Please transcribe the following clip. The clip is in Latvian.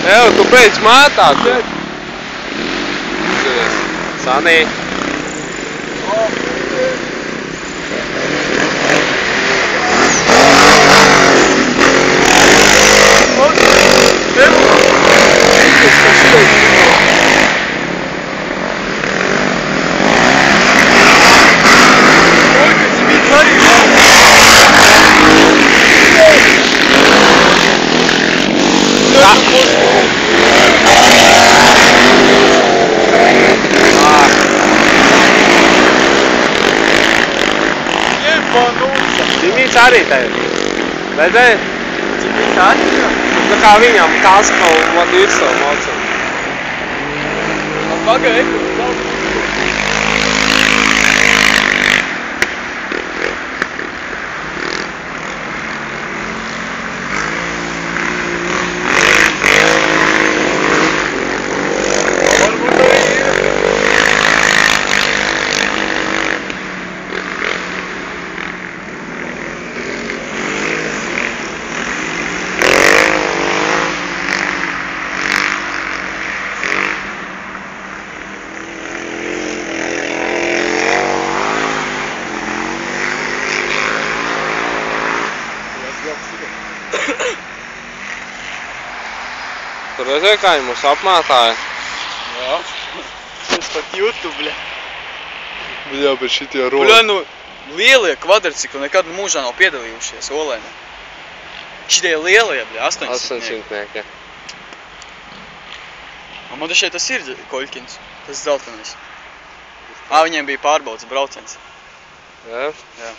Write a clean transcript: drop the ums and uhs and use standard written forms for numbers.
Evo, tu beidz mētāt, ķeķi. Sanī. Cimīts arī tevi. Redzēji? Cimīts arī? Tā kā viņam kaska un virsā mocam. Pagaidi, Tur redzēji, kā viņi mūs apmētāja? Jā. Es pat jūtu, bļa. Bļā, bet šitie roli. Bļa, nu, lielie kvadricikli nekad mūžā nav piedalījušies Olēnē. Šitie lielie, bļa, 800-nieki. Man šeit tas ir Koļkins, tas zeltenais. Viņiem bija pārbaudas brauciens. Jā? Jā.